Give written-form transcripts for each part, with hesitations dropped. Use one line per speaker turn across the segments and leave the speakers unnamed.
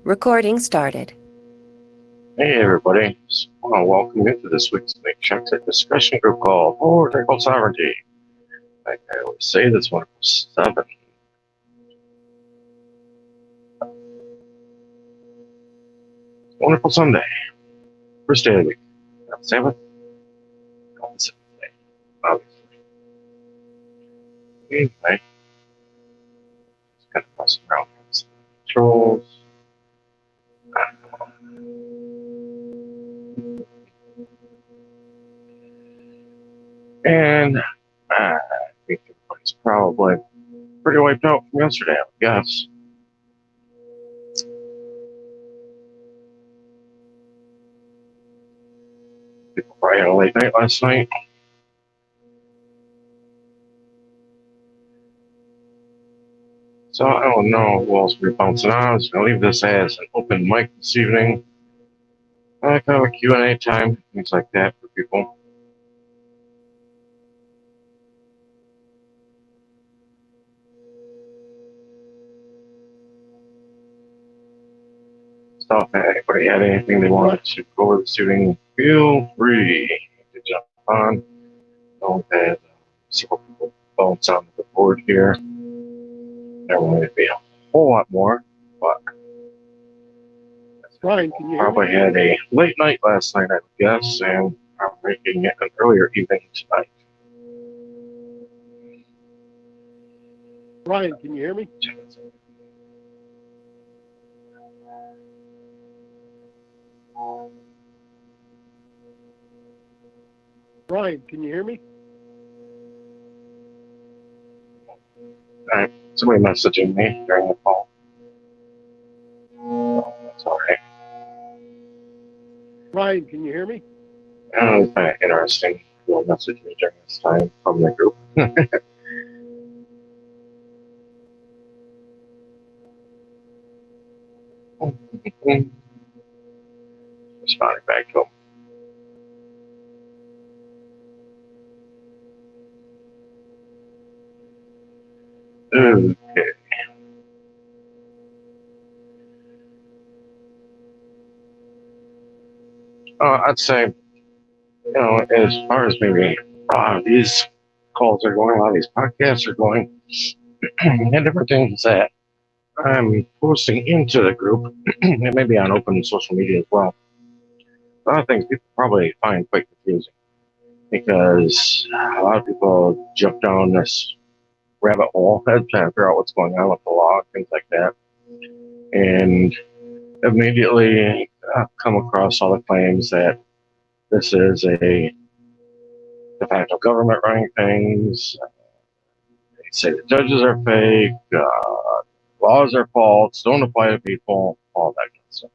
Recording started.
Hey everybody, I want to welcome you to this week's Matrexit Discussion Group called Political Sovereignty. Like I always say, that's one of 7. Wonderful Sunday. First day of the week. Not Sabbath? No, it's 7th day, obviously. Anyway, just kind of messing around with some controls. And I think everybody's probably pretty wiped out from yesterday, I would guess. People probably had a late night last night. So I don't know who else will be bouncing on. I was going to leave this as an open mic this evening. Kind of a Q&A time, things like that for people. So if anybody had anything they wanted to go over this evening, feel free to jump on. Know that several people bounce on the board here. There won't be a whole lot more, but
Ryan, can you hear
probably
me?
had a late night last night, I would guess, and I'm making it an earlier evening tonight.
Ryan, can you hear me? Ryan, can you hear me?
Alright, somebody messaging me during the call. Oh, that's alright.
Ryan, can you hear me?
It's kind of interesting. You'll message me during this time from the group. Responding back to him. Okay. I'd say, as far as maybe these calls are going, a lot of these podcasts are going, and different things that I'm posting into the group, and maybe on open social media as well. A lot of things people probably find quite confusing because a lot of people jump down this rabbit hole trying to figure out what's going on with the law, things like that, and immediately come across all the claims that this is a de facto government running things. They say the judges are fake, laws are false, don't apply to people, all that kind of stuff.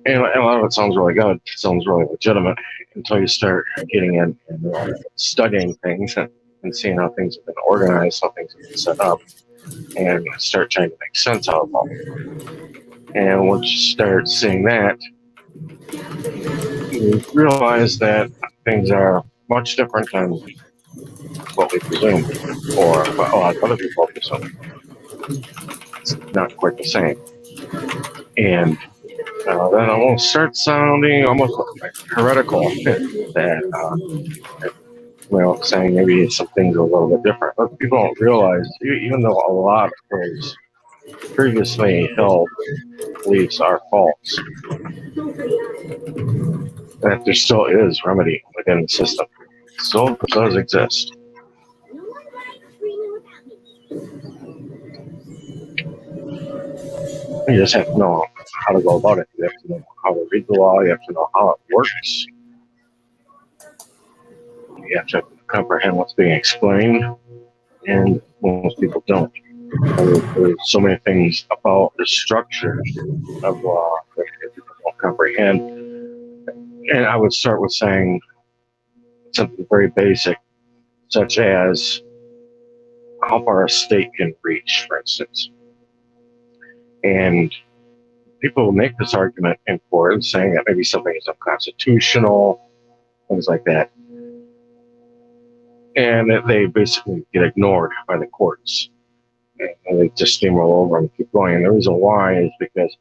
And a lot of it sounds really good, sounds really legitimate until you start getting in and studying things and seeing how things have been organized, how things have been set up, and start trying to make sense out of them. And once you start seeing that, you realize that things are much different than what we presumed, or what a lot of other people presume. It's not quite the same. And then it will start sounding almost like heretical that, saying maybe some things are a little bit different. But people don't realize, even though a lot of those previously held beliefs are false, that there still is remedy within the system. It still does exist. You just have to know how to go about it. You have to know how to read the law. You have to know how it works. You have to comprehend what's being explained, and most people don't. There's so many things about the structure of law that people don't comprehend. And I would start with saying something very basic, such as how far a state can reach, for instance. And people will make this argument in court, saying that maybe something is unconstitutional, things like that. And that they basically get ignored by the courts. and they just steamroll over and keep going. And the reason why is because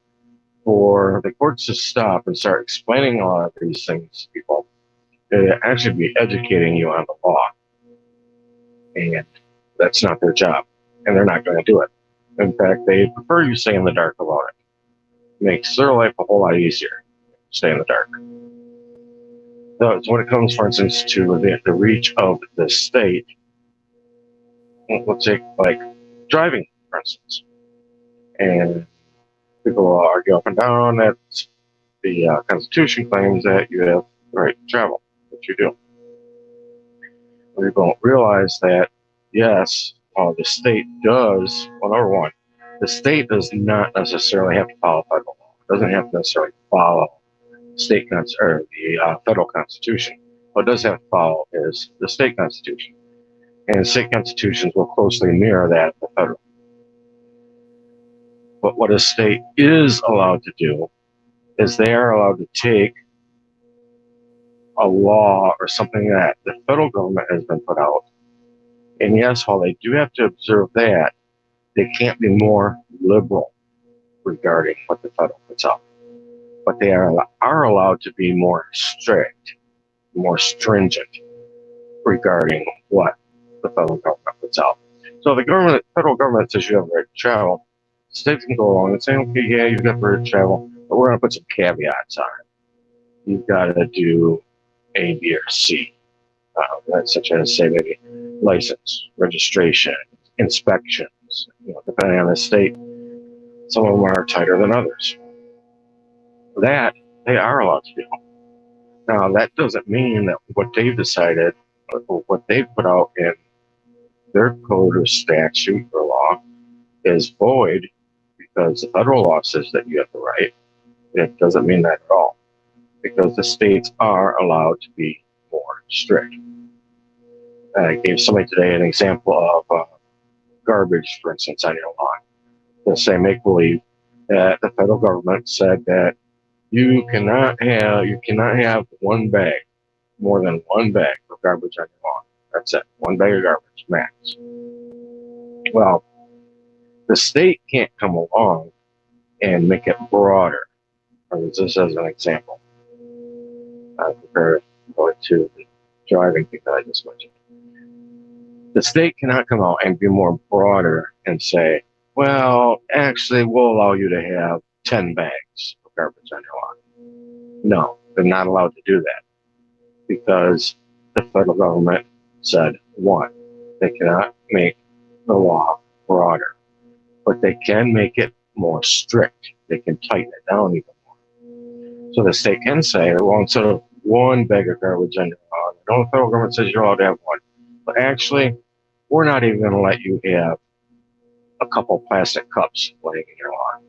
for the courts to stop and start explaining a lot of these things to people, they actually be educating you on the law. And that's not their job. And they're not going to do it. In fact, they prefer you stay in the dark about it. Makes their life a whole lot easier. Stay in the dark. So when it comes, for instance, to the reach of the state, let's take like driving, for instance, and people will argue up and down that the Constitution claims that you have the right to travel, which you do. We don't realize that, yes, the state does, well, number one, the state does not necessarily have to follow federal law. It doesn't have to necessarily follow or the federal constitution. What it does have to follow is the state constitution. And state constitutions will closely mirror that of the federal. But what a state is allowed to do is they are allowed to take a law or something that the federal government has been put out. And yes, while they do have to observe that, they can't be more liberal regarding what the federal puts out. But they are allowed to be more strict, more stringent regarding what the federal government puts out. So the federal government says you have the right to travel. States can go along and say, okay, yeah, you've got the right to travel, but we're going to put some caveats on it. You've got to do A, B, or C. Such as, say, maybe license, registration, inspections. Depending on the state, some of them are tighter than others. That they are allowed to do. Now, that doesn't mean that what they've decided or what they've put out in their code or statute or law is void because the federal law says that you have the right. It doesn't mean that at all because the states are allowed to be more strict. I gave somebody today an example of garbage, for instance, on your lawn. They'll say, make believe that the federal government said that you cannot have one bag, more than one bag of garbage on your lawn. That's it, one bag of garbage, max. Well, the state can't come along and make it broader. Just as an example, compared to the driving thing that I just mentioned. The state cannot come out and be more broader and say, well, actually, we'll allow you to have 10 bags of garbage on your lawn. No, they're not allowed to do that because the federal government said, one, they cannot make the law broader, but they can make it more strict. They can tighten it down even more. So the state can say, well, instead of one bag of garbage on your lawn, the federal government says you're allowed to have one. But actually, we're not even going to let you have a couple plastic cups laying in your lawn.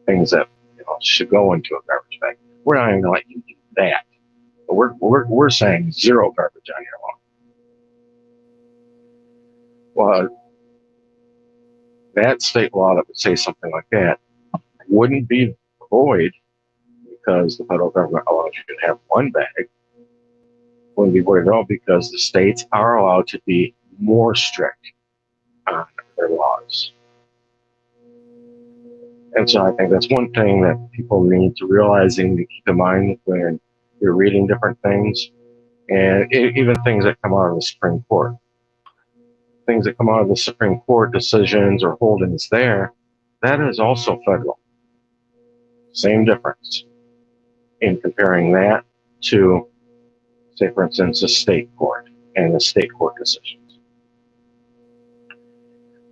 Things that should go into a garbage bag. We're not even going to let you do that. But we're saying zero garbage on your lawn. Well, that state law that would say something like that wouldn't be void because the federal government allows you to have one bag. Wouldn't be void at all because the states are allowed to be more strict on their laws. And so I think that's one thing that people need to realize and to keep in mind when you're reading different things, and even things that come out of the Supreme Court. Things that come out of the Supreme Court decisions or holdings there, that is also federal. Same difference in comparing that to, say, for instance, the state court and the state court decisions.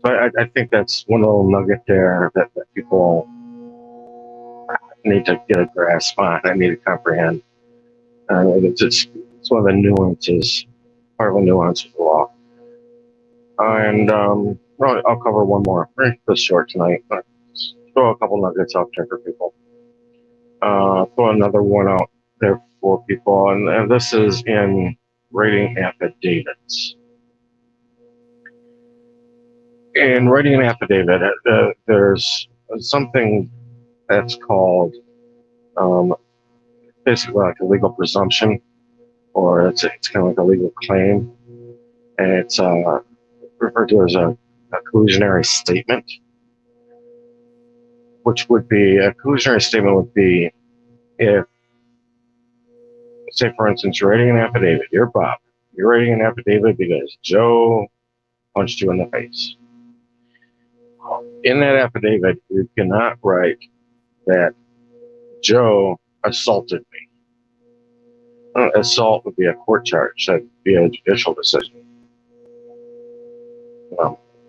So I think that's one little nugget there that people need to get a grasp on and need to comprehend. It's one of the nuances, part of the nuance of the law. And I'll cover one more. We're this short tonight. Throw a couple nuggets out there for people. Throw another one out there for people. And this is in writing affidavits. In writing an affidavit, there's something that's called basically like a legal presumption, or it's kind of like a legal claim, and it's referred to as a conclusionary statement, which would be a conclusionary statement would be if, say, for instance, you're writing an affidavit, you're Bob, you're writing an affidavit because Joe punched you in the face. In that affidavit, you cannot write that Joe assaulted me. Assault would be a court charge. That'd be a judicial decision.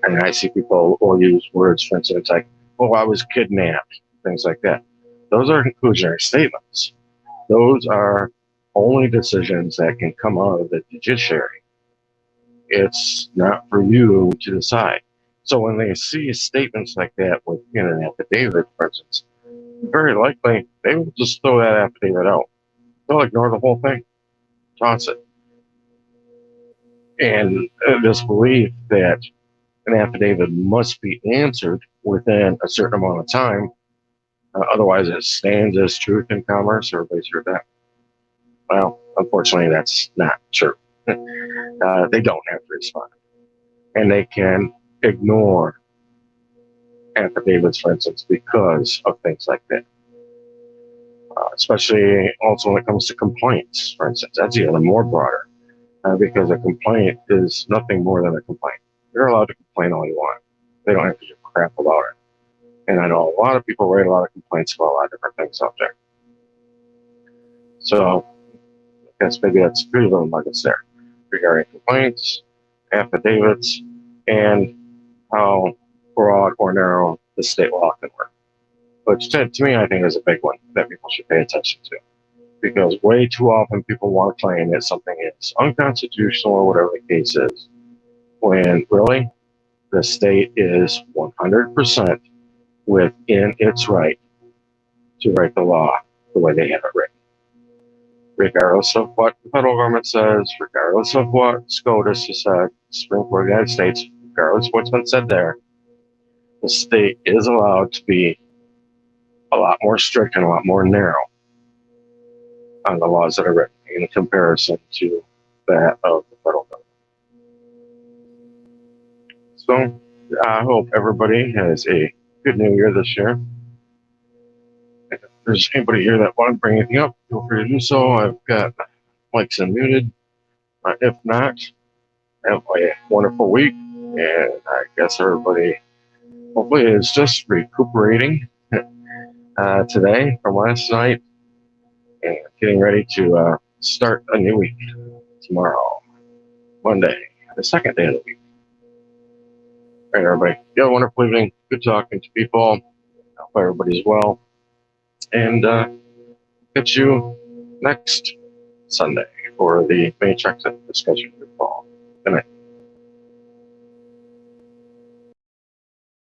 And I see people will use words, for instance, like, oh, I was kidnapped, things like that. Those are conclusionary statements. Those are only decisions that can come out of the judiciary. It's not for you to decide. So when they see statements like that within an affidavit, for instance, very likely they will just throw that affidavit out. They'll ignore the whole thing, toss it. And this belief that an affidavit must be answered within a certain amount of time, otherwise it stands as truth in commerce. Everybody's heard that. Well, unfortunately, that's not true. They don't have to respond. And they can ignore affidavits, for instance, because of things like that. Especially also when it comes to complaints, for instance. That's even more broader, because a complaint is nothing more than a complaint. You're allowed to complain all you want. They don't have to do crap about it. And I know a lot of people write a lot of complaints about a lot of different things out there. So I guess maybe that's 3 little nuggets there regarding complaints, affidavits, and how broad or narrow the state law can work. Which to me, I think is a big one that people should pay attention to. Because way too often people want to claim that something is unconstitutional or whatever the case is, when really the state is 100% within its right to write the law the way they have it written. Regardless of what the federal government says, regardless of what SCOTUS has said, Supreme Court of the United States, regardless of what's been said there, the state is allowed to be a lot more strict and a lot more narrow on the laws that are written in comparison to that of the federal government. So I hope everybody has a good new year this year. If there's anybody here that wants to bring anything up, feel free to do so. I've got mics unmuted. If not, have a wonderful week. And I guess everybody hopefully is just recuperating today from last night and getting ready to start a new week tomorrow, Monday, the second day of the week. All right, everybody. You have a wonderful evening. Good talking to people. I hope everybody's well. And catch you next Sunday for the Matrexit Discussion Group call. Good night.